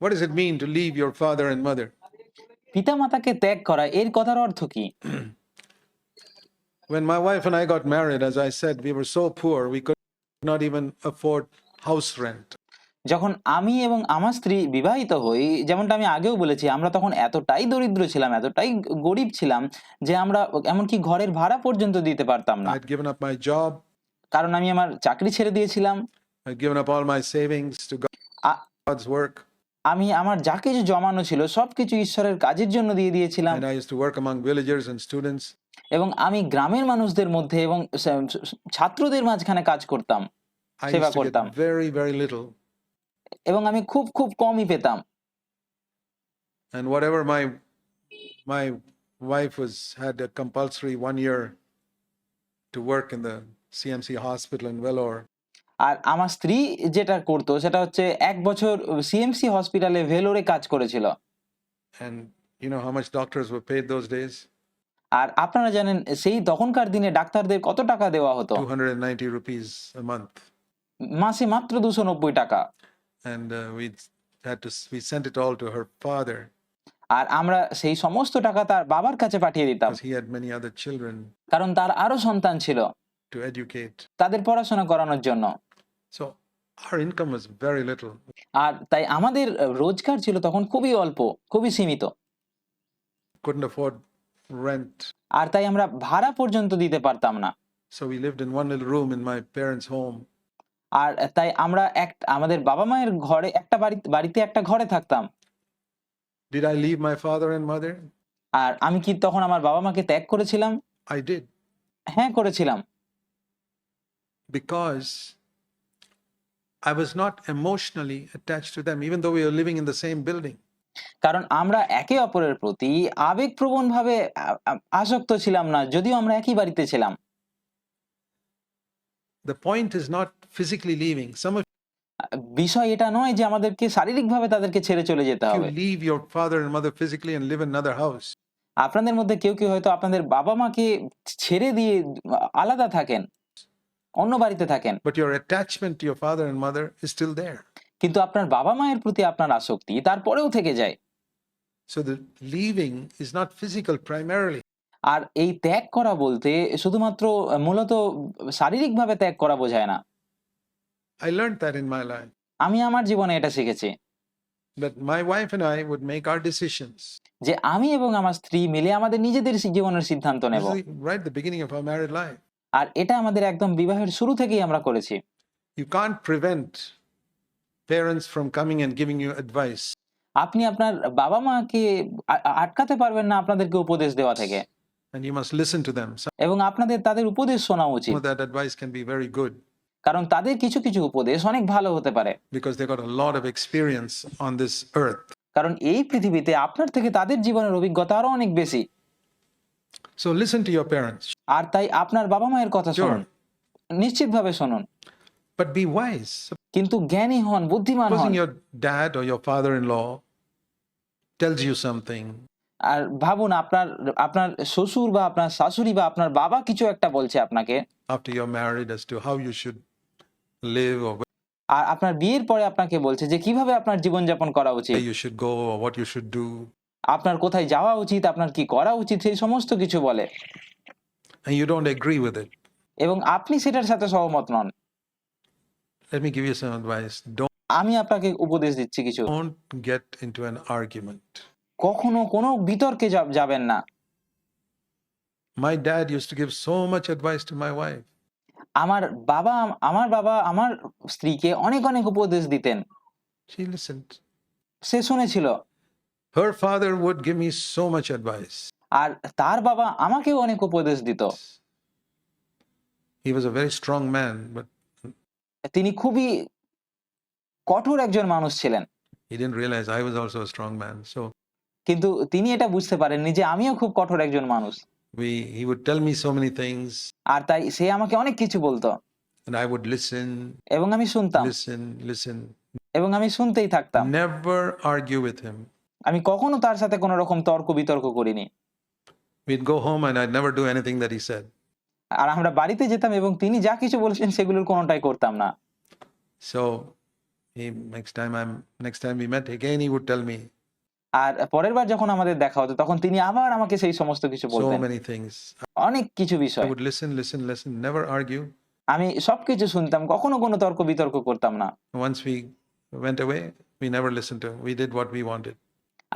What does it mean to leave your father and mother? পিতামাতাকে ত্যাগ করা এর কথার অর্থ কি? When my wife and I got married, as I said, we were so poor we could not even afford house rent. যখন আমি এবং আমার স্ত্রী বিবাহিত হই, যেমনটা আমি আগেও বলেছি, আমরা তখন এতটাই দরিদ্র ছিলাম, এতটাই গরিব ছিলাম যে আমরা এমনকি ঘরের ভাড়া পর্যন্ত দিতে পারতাম I না। had given up my job. কারণ আমি আমার চাকরি ছেড়ে দিয়েছিলাম। I had given up all my savings to a- God's work. আমি আমার যা কিছু জমানো ছিল সবকিছু ঈশ্বরের কাজের জন্য দিয়ে দিয়েছিলাম। And I used to work among villagers and students. এবং আমি গ্রামের মানুষদের মধ্যে এবং ছাত্রদের মাঝখানে কাজ করতাম, I সেবা used to করতাম, get very, very little. এবং আমি খুব খুব কমই পেতাম। And whatever my wife had a compulsory 1 year to work in the CMC hospital in Vellore. আর আমার স্ত্রী যেটা করতো সেটা হচ্ছে 1 বছর সিএমসি হসপিটালে ভেলোরে কাজ করেছিল। And you know how much doctors were paid those days? আর আপনারা জানেন সেই তখনকার দিনে ডাক্তারদের কত টাকা দেওয়া হতো? 290 rupees a month. মাসে মাত্র 290 টাকা। And we sent it all to her father আর আমরা সেই সমস্ত টাকা তার বাবার কাছে পাঠিয়ে দিতাম, because he had many other children কারণ তার আরো সন্তান ছিল, to educate. তাদের পড়াশোনা করানোর জন্য। So our income was very little. আর তাই আমাদের রোজগার ছিল তখন খুবই অল্প, খুবই সীমিত। Couldn't afford rent. আর তাই আমরা ভাড়া পর্যন্ত দিতে পারতাম না। So we lived in one little room in my parents' home. আর তাই আমরা আমাদের বাবা মায়ের ঘরে বাড়িতে একটা ঘরে থাকতাম। Did I leave my father and mother? আর আমি কি তখন আমার বাবা মাকে ত্যাগ করেছিলাম? I did. হ্যাঁ, করেছিলাম। Because I was not emotionally attached to them, even though we were living in the same building. কারণ আমরা একে অপরের প্রতি আবেগপ্রবণ ভাবে আসক্ত ছিলাম না, যদিও আমরা একই বাড়িতে ছিলাম। The point is not physically leaving. Some of বিষয় এটা নয় যে আমাদেরকে শারীরিকভাবে তাদেরকে ছেড়ে চলে যেতে you হবে। leave your father and mother physically and live in another house. আপনাদের মধ্যে কেউ কেউ হয়তো আপনাদের বাবা মাকে ছেড়ে দিয়ে আলাদা থাকেন, অন্য বাড়িতে থাকেন, But your attachment to your father and mother is still there. কিন্তু আপনার বাবা মায়ের প্রতি আপনার আসক্তি তারপরেও থেকে যায়। So the leaving is not physical primarily. আর এই ত্যাগ করা বলতে শুধুমাত্র মূলত শারীরিকভাবে ত্যাগ করা বোঝায় না। I learned that in my life. আমি আমার জীবনে এটা শিখেছি That my wife and I would make our decisions. যে আমি এবং আমার স্ত্রী মিলে আমাদের নিজেদের জীবনের সিদ্ধান্ত This নেব। is right at the beginning of our married life. আর এটা আমাদের একদম বিবাহের শুরু থেকেই আমরা করেছি। You can't prevent parents from coming and giving you advice. আপনি আপনার বাবা মাকে আটকাতে পারবেন না আপনাদেরকে উপদেশ দেওয়া থেকে, And you must listen to them. Some এবং আপনাদের তাদের উপদেশ শোনা উচিত, of that advice can be very good কারণ তাদের কিছু কিছু উপদেশ অনেক ভালো হতে পারে, because they got a lot of experience on this earth. কারণ এই পৃথিবীতে আপনার থেকে তাদের জীবনের অভিজ্ঞতা আরো অনেক বেশি। So listen to your parents. আর তাই আপনার বাবা মায়ের কথা শুনুন, নিশ্চিতভাবে শুনুন, But be wise. কিন্তু জ্ঞানী হন, বুদ্ধিমান হন। Supposing your dad or your father-in-law tells you something, আর ভাবুন আপনার শ্বশুর বা আপনার শাশুড়ি বা আপনার বাবা কিছু একটা বলছে আপনাকে after you're married, as to how you should live or আর আপনার বিয়ের পরে আপনাকে বলছে যে কিভাবে আপনার জীবনযাপন করা উচিত, where you should go or what you should do, আপনার কোথায় যাওয়া উচিত, আপনার কি করা উচিত, সেই সমস্ত কিছু বলে, and you don't agree with it. এবং আপনি সেটার সাথে সহমত নন। Let me give you some advice. আমি আপনাকে উপদেশ দিচ্ছি কিছু, Don't get into an argument. কখনো কোনো বিতর্কে যাবেন না। My dad used to give so much advice to my wife. আমার বাবা আমার স্ত্রীকে অনেক অনেক উপদেশ দিতেন, She listened. Say শুনেছিল। Her father would give me so much advice. আর তার বাবা আমাকেও অনেক উপদেশ দিত। He was a very strong man, but তিনি খুবই কঠোর একজন মানুষ ছিলেন, he didn't realize I was also a strong man. So কিন্তু তিনি এটা বুঝতে পারেননি যে আমিও খুব কঠোর একজন মানুষ। he would tell me so many things, আর তাই সে আমাকে অনেক কিছু বলতো, and I would listen, এবং আমি শুনতাম, listen. এবং আমি শুনতেই থাকতাম। Never argue with him. আমি কখনো তার সাথে কোনো রকম তর্ক বিতর্ক করিনি। We'd go home and I'd never do anything that he said. আর আমরা বাড়িতে যেতাম এবং তিনি যা কিছু বলেছেন সেগুলোর কোনোটাই করতাম না। So Next time we met again, he would tell me আর পরের বার যখন আমাদের দেখা হতো তখন তিনি আবার আমাকে সেই সমস্ত কিছু so বলতেন। many things. অনেক কিছু I বিষয়। would listen, never argue. আমি সবকিছু শুনতাম, কখনো কোনো তর্ক বিতর্ক করতাম না। Once we went away, we never listened to him. We did what we wanted.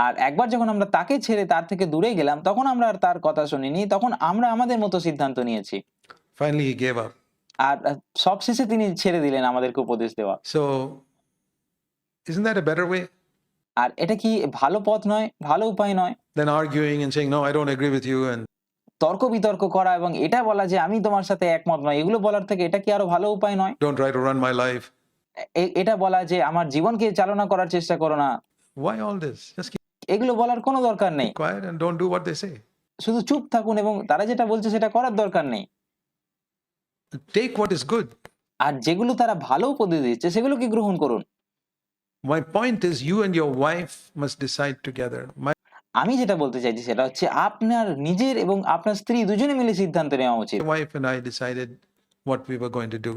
আর একবার যখন আমরা তাকে ছেড়ে তার থেকে দূরে গেলাম তখন আমরা আর তার কথা শুনিনি, তখন আমরা আমাদের মতো সিদ্ধান্ত নিয়েছি। Finally, he gave up. আর সবশেষে তিনি ছেড়ে দিলেন আমাদেরকে উপদেশ দেওয়া। So, isn't that a better way আর এটা কি ভালো পথ নয়, ভালো উপায় নয়? than arguing and saying, no, I don't agree with you? And তর্ক বিতর্ক করা এবং এটা বলা যে আমি তোমার সাথে একমত নয়, এগুলো বলার থেকে এটা কি আরো ভালো উপায় নয়? don't try to run my life. এটা বলা যে আমার জীবনকে চালনা করার চেষ্টা করো না, Why all this? Just keep এগুলো বলার কোনো দরকার নেই। quiet and don't do what they say. শুধু চুপ থাকুন এবং তারা যেটা বলছে সেটা করার দরকার নেই। Take what is good. আর যেগুলো তারা ভালো উপদেশ দিচ্ছে সেগুলোকে গ্রহণ করুন। My point is, you and your wife must decide together. My আমি যেটা বলতে চাইছি সেটা হচ্ছে আপনার নিজের এবং আপনার স্ত্রী দুজনে মিলে সিদ্ধান্ত নেওয়া উচিত। wife and I decided what we were going to do.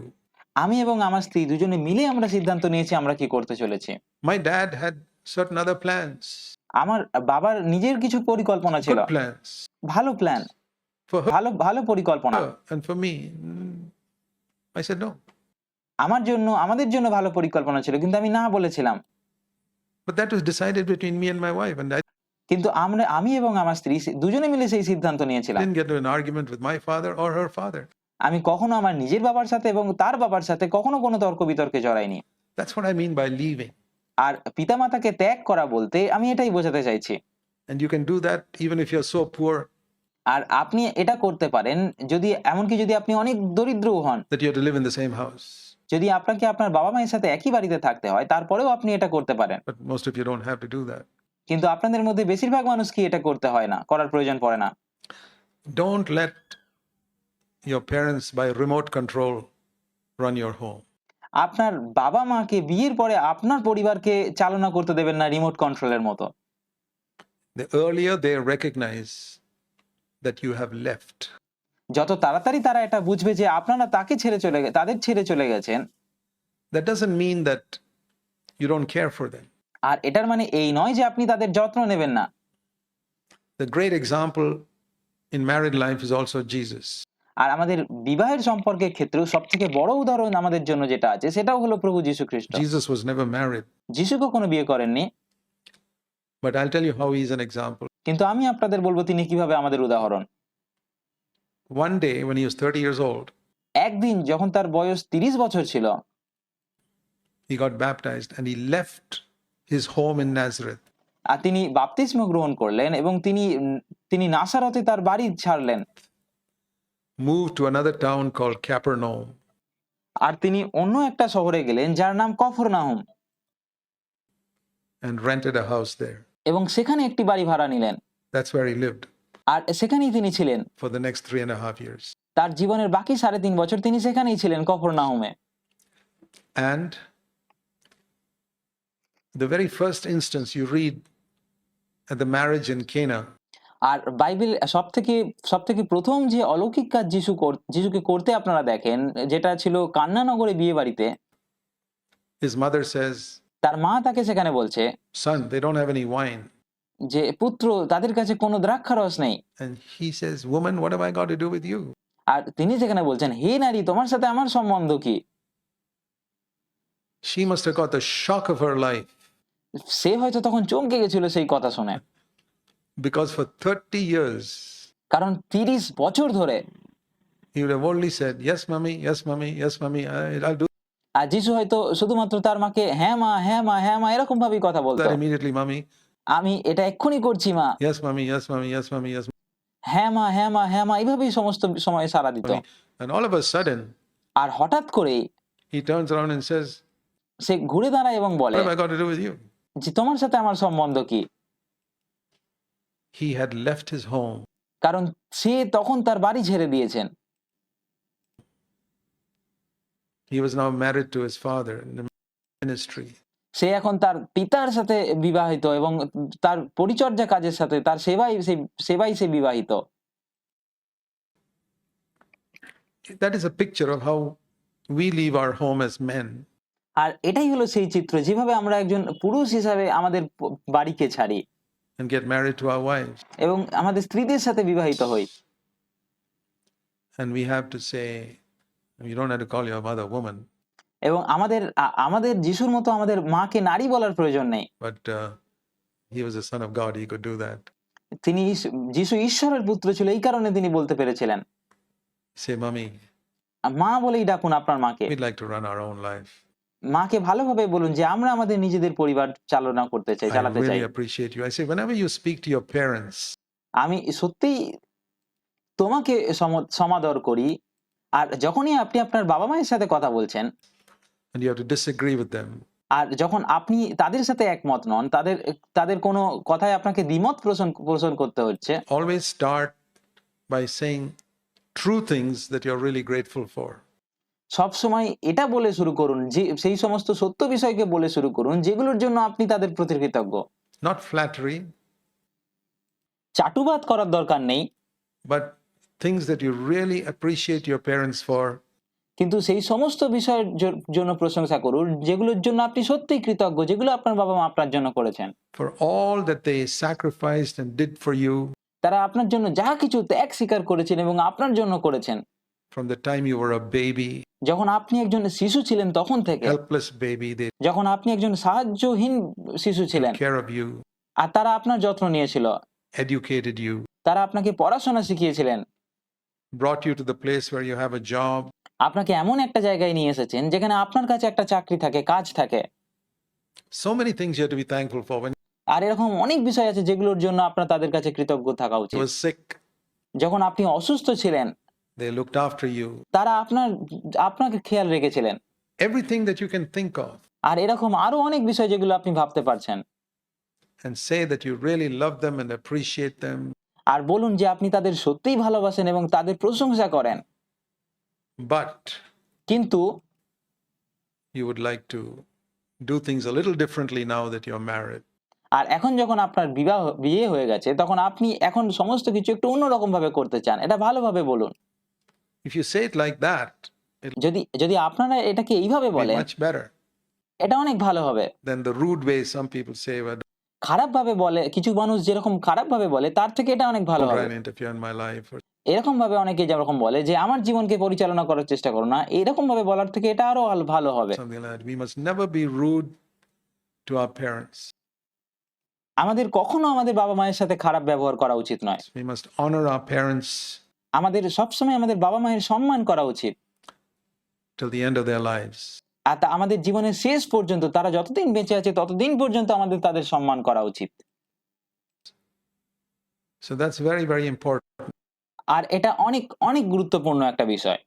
আমি এবং আমার স্ত্রী দুজনে মিলে আমরা সিদ্ধান্ত নিয়েছি আমরা কি করতে চলেছি। My dad had certain other plans, আমার বাবার নিজের কিছু পরিকল্পনা ছিল, good plans ভালো প্ল্যান, for her ভালো ভালো পরিকল্পনা। and for me. I said no. আমার জন্য, আমাদের জন্য ভালো পরিকল্পনা ছিল, কিন্তু আমি না বলেছিলাম। But that was decided between me and my wife, and I কিন্তু আমি এবং আমার স্ত্রী দুজনে মিলে সেই সিদ্ধান্ত নিয়েছিলাম। didn't get into an argument with my father or her father. আমি কখনো আমার নিজের বাবার সাথে এবং তার বাবার সাথে কখনো কোনো তর্ক বিতর্কে জড়াইনি। That's what I mean by leaving. আর পিতামাতাকে ত্যাগ করা বলতে আমি এটাই বোঝাতে চাইছি। And you can do that even if you're so poor আর আপনি এটা করতে পারেন যদি, এমনকি যদি আপনি অনেক দরিদ্রও হন, that you have to live in the same house. যদি আপনাকে আপনার বাবা মায়ের সাথে একই বাড়িতে থাকতে হয় তারপরেও আপনি এটা করতে পারেন। But most of you don't have to do that. কিন্তু আপনাদের মধ্যে বেশিরভাগ মানুষ কি এটা করতে হয় না, করার প্রয়োজন পড়ে না। Don't let your parents by remote control run your home. আপনার বাবা মাকে বিয়ের পরে আপনার পরিবারকে চালনা করতে দেবেন না রিমোট কন্ট্রোলের মতো। The earlier they recognize that you have left, যত তাড়াতাড়ি তারা এটা বুঝবে যে আপনারা তাদের ছেড়ে চলে গেছেন, that doesn't mean that you don't care for them. আর এটার মানে এই নয় যে আপনি তাদের যত্ন নেবেন না। The great example in married life is also Jesus. আর আমাদের বিবাহের সম্পর্কের ক্ষেত্রেও সবথেকে বড় উদাহরণ আমাদের জন্য যেটা আছে সেটাও হলো প্রভু যীশু খ্রিস্ট। Jesus was never married, যীশু কখনো বিয়ে করেননি, but I'll tell you how he's an example. কিন্তু আমি আপনাদের বলবো তিনি কিভাবে আমাদের উদাহরণ। One day when he was 30 years old, একদিন যখন তার বয়স 30 বছর ছিল, he got baptized and he left his home in Nazareth. আর তিনি বাপ্তিস্ম গ্রহণ করলেন এবং তিনি নাসারতে তার বাড়ি ছাড়লেন, Moved to another town called Capernaum, আর তিনি অন্য একটা শহরে গেলেন যার নাম কফরনাহুম, and rented a house there. এবং সেখানে একটি বাড়ি ভাড়া নিলেন। That's where he lived আর সেখানেই তিনি ছিলেন for the next 3.5 years. তার জীবনের বাকি 3.5 বছর তিনি সেখানেই ছিলেন কফরনাহুমে। And the very first instance you read at the marriage in Cana, আর বাইবেল সবথেকে প্রথম যে অলৌকিক কাজ যিশুকে করতে আপনারা দেখেন, যেটা ছিল কান্না নগরে বিয়ে বাড়িতে, his mother says, তার মা তাকে সেখানে বলছে son, they don't have any wine. যে পুত্র, তাদের কাছে কোনো দ্রাক্ষারস নেই। And he says, woman, what have I got to do with you? আর তিনি সেখানে বলছেন, হে নারী, তোমার সাথে আমার সম্বন্ধ কি? She must have got the shock of her life, সে হয়তো তখন চমকে গেছিল সেই কথা শুনে, because for 30 years কারণ 30 বছর ধরে he would have only said, yes mommy, yes mommy, yes mommy, I'll do আর যিশু হয়তো শুধুমাত্র তার মাকে হ্যাঁ মা, হ্যাঁ মা, হ্যাঁ মা এরকম ভাবেই কথা বলতো। that immediately, mommy, আমি এটা এক্ষুনি করছি মা, yes mommy, yes mommy, yes mommy, yes mommy. হ্যাঁ মা, হ্যাঁ মা, হ্যাঁ মা, এইভাবেই সমস্ত সময় সাড়া দিত। And all of a sudden আর হঠাৎ করেই he turns around and says, সে ঘুরে দাঁড়ায় এবং বলে what have I got to do with you? যে তোমার সাথে আমার সম্বন্ধ কি? He had left his home, কারণ সে তখন তার বাড়ি ছেড়ে দিয়েছেন। he was now married to his father in the ministry. সে এখন তার পিতার সাথে বিবাহিত এবং তার পরিচর্যা কাজের সাথে, তার সেবাই সে বিবাহিত। That is a picture of how we leave our home as men. আর এটাই হলো সেই চিত্র যেভাবে আমরা একজন পুরুষ হিসাবে আমাদের বাড়িকে ছাড়ি and get married to our wives. এবং আমাদের স্ত্রীদের সাথে বিবাহিত হই। And we have to say, you don't have to call your mother woman, এবং আমাদের যিশুর মতো আমাদের মাকে নারী বলার প্রয়োজন নেই। but he was the son of God. He could do that. যিশু ঈশ্বরের পুত্র ছিল, এই কারণে তিনি বলতে পেরেছিলেন। Say, Mommy, মা বলেই ডাকুন আপনার মাকে। we'd like to run our own life. মাকে ভালোভাবে বলুন যে আমরা আমাদের নিজেদের পরিবার চালনা করতে চাই, I চালাতে চাই। really appreciate you. I say, whenever you speak to your parents, আমি সত্যিই তোমাকে সমাদর করি। আর যখনই আপনি আপনার বাবা মায়ের সাথে কথা বলছেন and you have to disagree with them, আর যখন আপনি তাদের সাথে একমত নন, তাদের কোনো কথায় আপনাকে দ্বিমত পোষণ করতে হচ্ছে, always start by saying true things that you're really grateful for. সব সময় এটা বলে শুরু করুন, যে সেই সমস্ত সত্য বিষয়কে বলে শুরু করুন যেগুলোর জন্য আপনি তাদের প্রতি কৃতজ্ঞ। Not flattery, চাটুবাদ করার দরকার নেই, but things that you really appreciate your parents for. কিন্তু সেই সমস্ত বিষয়ের জন্য প্রশংসা করুন যেগুলোর জন্য আপনি সত্যিই কৃতজ্ঞ, যেগুলো আপনার বাবা মা আপনার জন্য করেছেন। For all that they sacrificed and did for you তারা আপনার জন্য যা কিছু ত্যাগ স্বীকার করেছেন এবং আপনার জন্য করেছেন, from the time you were a baby, যখন আপনি একজন শিশু ছিলেন তখন থেকে, helpless baby, they যখন আপনি একজন সাহায্যহীন শিশু ছিলেন took care of you, আর তারা আপনার যত্ন নিয়েছিল, educated you, তারা আপনাকে পড়াশোনা শিখিয়েছিলেন, brought you to the place where you have a job. আপনাকে এমন একটা জায়গায় নিয়ে এসেছেন যেখানে আপনার কাছে একটা চাকরি থাকে, কাজ থাকে। So many things you have to be thankful for. When আর এরকম অনেক বিষয় আছে যেগুলোর জন্য আপনার তাদের কাছে কৃতজ্ঞ থাকা you উচিত। were sick, যখন আপনি অসুস্থ ছিলেন they looked after you. তারা আপনাকে খেয়াল রেখেছিলেন। Everything that you can think of, আর এরকম আরো অনেক বিষয় যেগুলো আপনি ভাবতে পারছেন। and say that you really love them and appreciate them. আর বলুন যে আপনি তাদের সত্যিই ভালোবাসেন এবং তাদের প্রশংসা করেন, But কিন্তু you would like to do things a little differently now that you're married. আর এখন যখন আপনার বিয়ে হয়ে গেছে তখন আপনি এখন সমস্ত কিছু একটু অন্যরকম ভাবে করতে চান, এটা ভালোভাবে বলুন। If you say it like that, it'll যদি আপনারা এটাকে এইভাবে be বলেন, much better এটা অনেক ভালো হবে। than the rude way some people say, well, খারাপ ভাবে বলে, কিছু মানুষ যেরকম খারাপ ভাবে বলে তার থেকে এটা অনেক ভালো don't try হবে। and interfere in my life. Or এরকম ভাবে অনেকে যেরকম বলে যে আমার জীবনকে পরিচালনা করার চেষ্টা করো না, এরকম ভাবে বলার থেকে এটা আরো ভালো হবে। something like that. We must never be rude to our parents. আমাদের কখনো আমাদের বাবা মায়ের সাথে খারাপ ব্যবহার করা উচিত নয়। We must honor our parents আমাদের সবসময় আমাদের বাবা মায়ের সম্মান করা উচিত। till the end of their lives. আর আমাদের জীবনের শেষ পর্যন্ত, তারা যতদিন বেঁচে আছে ততদিন পর্যন্ত আমাদের তাদের সম্মান করা উচিত। So that's very, very important. আর এটা অনেক অনেক গুরুত্বপূর্ণ একটা বিষয়।